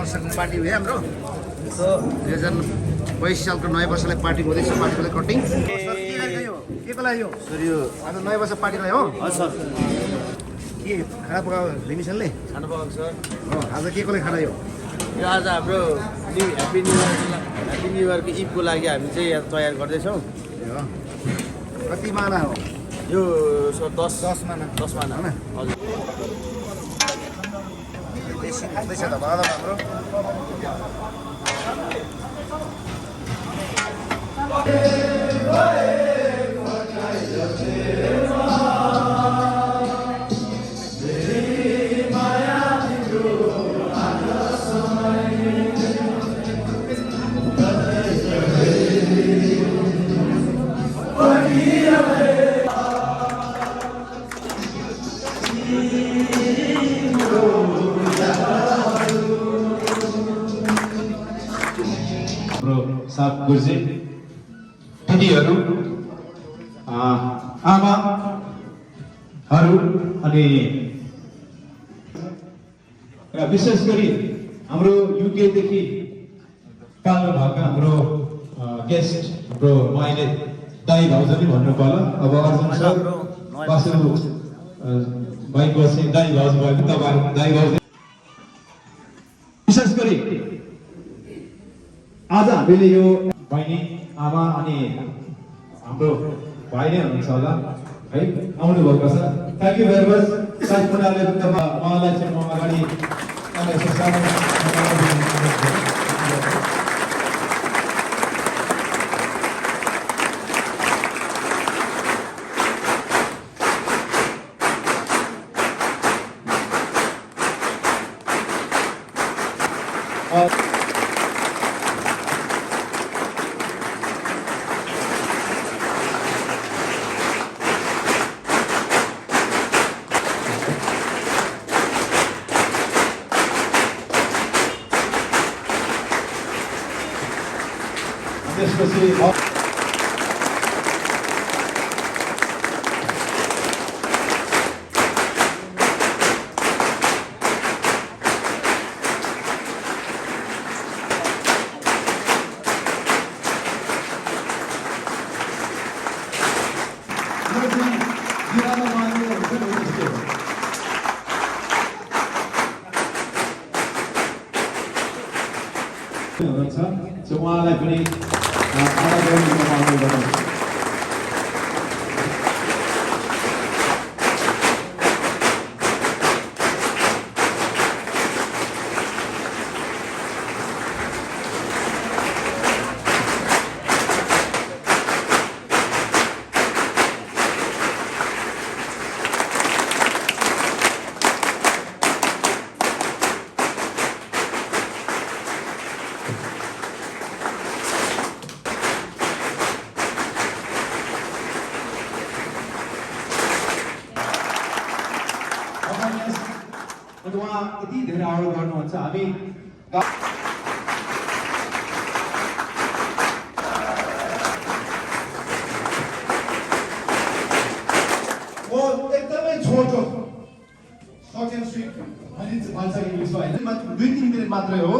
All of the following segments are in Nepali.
वर्षको पार्टी हो हाम्रो। सो 2022 सालको नयाँ वर्षलाई पार्टी हुँदैछ, पार्टीलाई कटिङ। के को लागि हो सर यो आज नयाँ वर्ष पार्टीलाई हो? हजुर सर। के खाना पकायो लिमिसनले? खाना पकाएको सर। आज के को लागि खाना यो? यो आज हाम्रो ह्याप्पी न्यु इयरको इभको लागि हामी चाहिँ यहाँ तयार गर्दैछौँ। कति माना हो यो सर? 10 माना। होइन? हजुर। बेसी खाँदैछ त भयो हाम्रो। सात गुर्जे दिदीहरू, आमाहरू अनि विशेष गरी हाम्रो युकेदेखि पाल्नु भएका हाम्रो गेस्ट, हाम्रो म अहिले दाई भाउजू पनि भन्नु पर्ला। अब अर्जुन सर बासु भाइको चाहिँ दाई भाउजू भयो भने तपाईँहरू दाई भाउजू। विशेष गरी आज हामीले यो बहिनी, आमा अनि हाम्रो भाइ नै हुनुहुन्छ होला है, आउनु भएको छ। Thank you very much. सायद उनीहरूले उहाँलाई चाहिँ म अगाडि त्यसपछि हुनुहुन्छ उहाँलाई पनि उहाँ यति धेरै अगाडि गर्नुहुन्छ। हामी एकदमै छोटो सर्ट एन्ड स्विट भन्छ इङ्ग्लिसमा होइन, 2-3 मिनट मात्रै हो।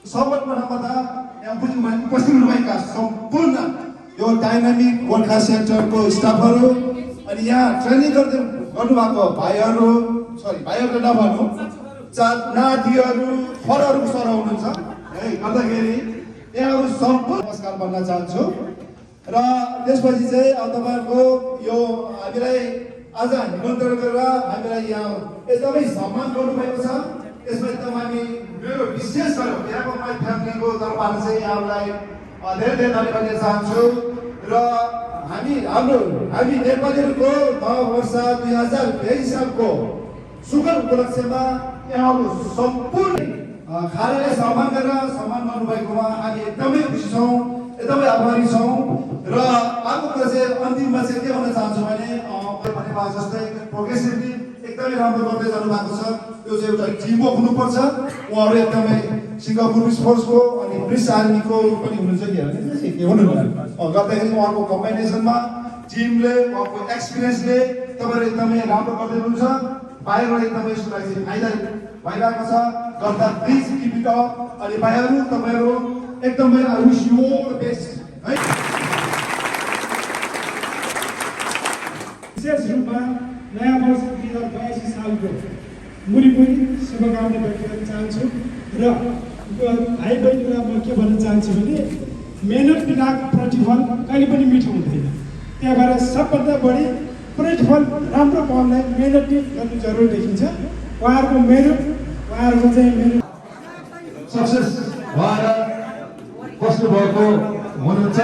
सबभन्दा नपर्दा यहाँ बुझ्नुभयो उपस्थित हुनुभएका सम्पूर्ण यो डाइनामिक गोर्खा सेन्टरको स्टाफहरू अनि यहाँ ट्रेनिङ गर्नुभएको भाइहरू, भाइहरू नभन्नु, नातिहरू, फरहरूको सर हुनुहुन्छ है, गर्दाखेरि यहाँहरू सम्पूर्ण नमस्कार भन्न चाहन्छु। र त्यसपछि चाहिँ अब तपाईँहरूको यो हामीलाई आज निमन्त्रण गरेर हामीलाई यहाँ एकदमै सम्मान गर्नुभएको छ। त्यसमा एकदम हामी मेरो विशेष गरेर यहाँको माई फ्यामिलीको तर्फबाट चाहिँ यहाँलाई धेरै धेरै धन्यवाद दिन चाहन्छु। र हामी नेपालीहरूको नव वर्ष 2023 सालको सुखद उपलक्ष्यमा यहाँहरू सम्पूर्ण खानालाई सम्मान गरेर सम्मान गर्नुभएकोमा हामी एकदमै खुसी छौँ, एकदमै आभारी छौँ। र अर्को कुरा चाहिँ अन्तिममा चाहिँ के भन्न चाहन्छु भने जस्तै प्रोग्रेसिभली एकदमै राम्रो गर्दै जानु भएको छ। यो चाहिँ एउटा टिमवर्क हुनुपर्छ। उहाँहरू एकदमै सिङ्गापुर पुलिस फोर्सको अनि ब्रिटिस आर्मीको पनि हुनुहुन्छ कि गर्दाखेरि उहाँको कम्बाइनेसनमा टिमले उहाँको एक्सपिरियन्सले तपाईँहरू एकदमै राम्रो गर्दै हुनुहुन्छ। भाइहरूलाई एकदमै यसको लागि चाहिँ फाइदा भइरहेको छ गर्दा प्लिज किप इट अप अनि भाइहरू तपाईँहरू एकदमै I wish you all the best है विशेष रूपमा नयाँ वर्ष 2082 सालको मुरीमुरी शुभकामना व्यक्त गर्न चाहन्छु र भाइ बहिनीलाई म के भन्न चाहन्छु भने मेहनत बिनाको प्रतिफल कहिले पनि मिठो हुँदैन त्यही भएर सबभन्दा बढी प्रतिफल राम्रो पाउनलाई मेहनत गर्नु जरुरी देखिन्छ उहाँहरूको मेहनत उहाँहरूको चाहिँ मेहनत सक्सेस भएर बस्नुभएको हुनुहुन्छ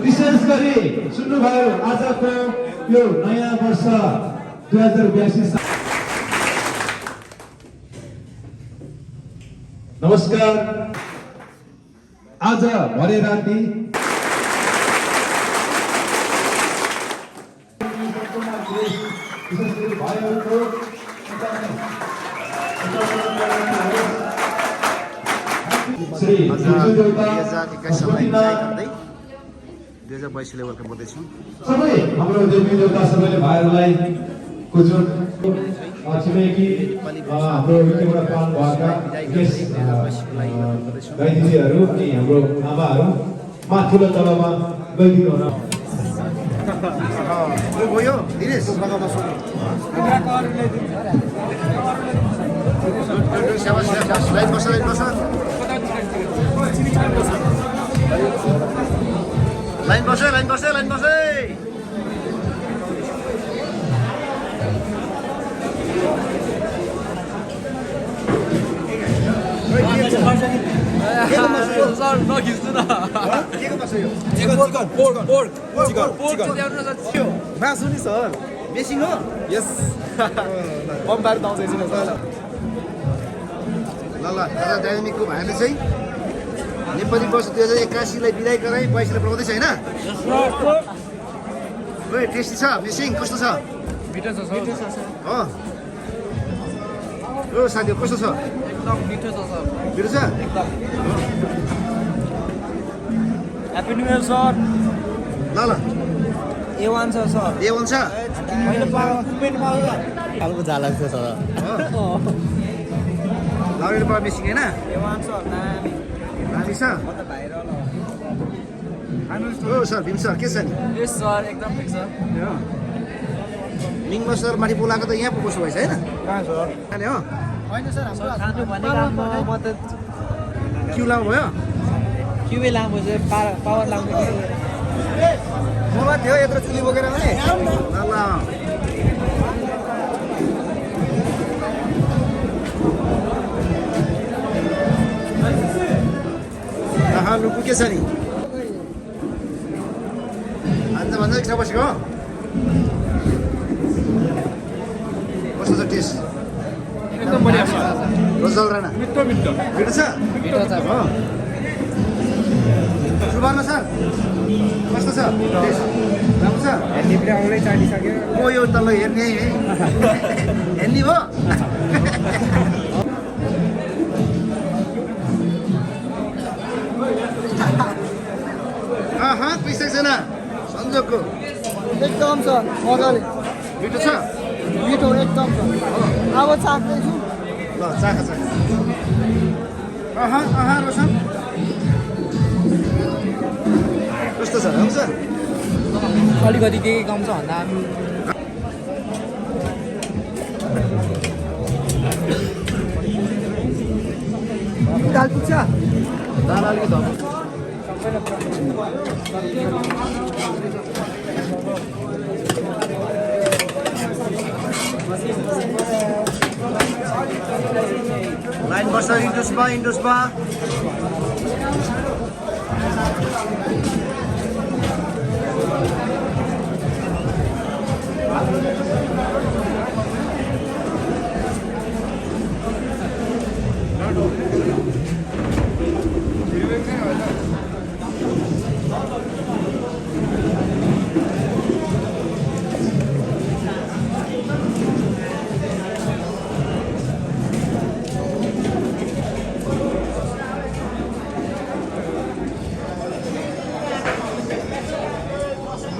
विशेष गरी सुन्नुभयो आजको यो नयाँ वर्ष 2082 नमस्कार आज भरे राति श्री 2021 साललाई विदाई गर्दै 2022 लेभलका बोल्दैछौँ सबै हाम्रो देवी देवता सबैले भाइहरूलाई कुजुर छिमेकी हाम्रो युकेबाट पाल्नु भएका गाईदिदीहरू अनि हाम्रो आमाहरू माथिल्लो तलमा गइदिनु हुन गयो दिनेश शाबास शाबास लाइन बस लाइन बस लाइन बस लाइन बस लाइन बस मासु नि सर मेसिङ हो यस बमबार दाउँछ एकछिन सर ल ल दादा डाइनामिकको भाइले चाहिँ नेपाली वर्ष 2081 लाई विदाई गराई 22 लाई बनाउँदैछ होइन ओए टेस्टी छ मेसिङ कस्तो छ मिठो छ सर हो ओ साथी कस्तो छ एकदम मिठो छ सर मिठो छ एकदम ह्यापी न्यू इयर सर ल ल A1 छ सर A1 छ मैले खालको झाला छ सर लाउडर पावर मेसिङ हैन A1 सर नामी नानी छ ओ सर भीम सर के छ नि यस सर एकदम ठिक छ मिङमा सर माथि बोलाएको त यहाँ पो बस्नु भएछ हैन कहाँ सर अनि हो होइन सर हाम्रो खानु भन्ने काममा म त क्यु लामो भयो क्युबे लामो चाहिँ पावर लामो मोमा थियो यत्रो चुली बोकेर भने ल ल आहा लुकु के छ नि आज भन्दा एक्स्ट्रा बसेको कस्तो छ टेस्ट एकदम बढिया छ रोजल राणा मिठो मिठो मिठो छ मिठो छ हो सुभार्न सर कस्तो छ टेस्ट राम्रो छ लिब्रे आउँदै चालिसक्यो को यो तल हेर्ने है हेर्ने भयो पैसा छैन संजोगको एकदम छ मजाले मिठो छ मिठो एकदम छ अब चाख्दैछु ल चाखा चाखा रोशन कस्तो छ राम्रो छ अलिकति के कम छ भन्दा दाल पुग्छ दाल अलिकति धम लाइन बस्छ इन्डो स्पा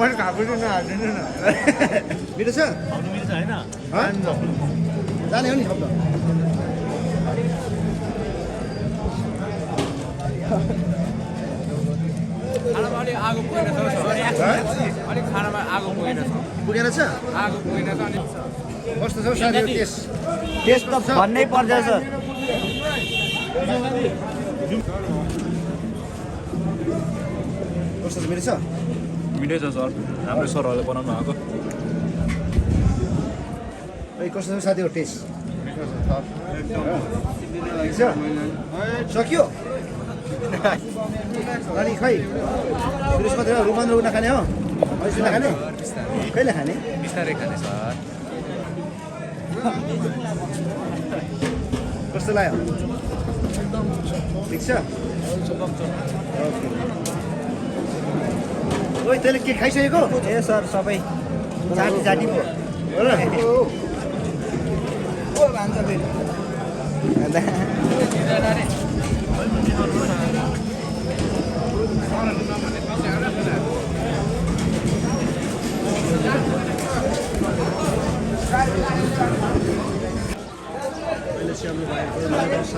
मैले खाएको चाहिँ नहाल्दैन न मिठो छ मिल्छ होइन जाने हो नि शब्द खानामा अलिक आगो पुगेन छ अलिक खानामा आगो पुगेन छ पुगेर छ आगो पुगेन छ अनि कस्तो छ साथीहरू टेस्ट त भन्नै पर्दैन सर कस्तो छ मिठो छ मिठै छ सर हाम्रो सरहरूले बनाउनु भएको खै कस्तो छ साथीहरू टेस्ट ठिक छ सक्यो अनि खै सुरेशमा त रुमान रुन खाने हो अहिले खाने कहिले खाने बिस्तारै खाने सर कस्तो लाग्यो ठिक छ ओइ तैँले के खाइसकेको ए सर सबै जाटी जाटी पो हो र को भन्छ फेरि अहिले स्याम्रो भएको वर्ष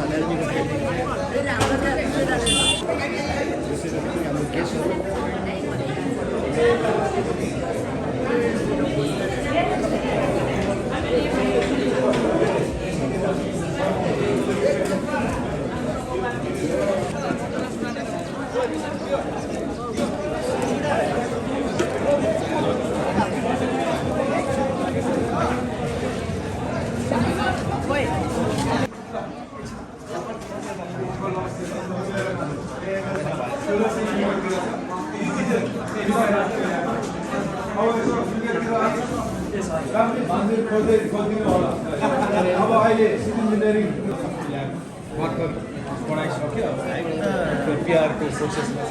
हाम्रो गेस्टहरू अब अहिले सिभिल इन्जिनियरिङ पढाइसक्यो पिआरको प्रोसेसमा छ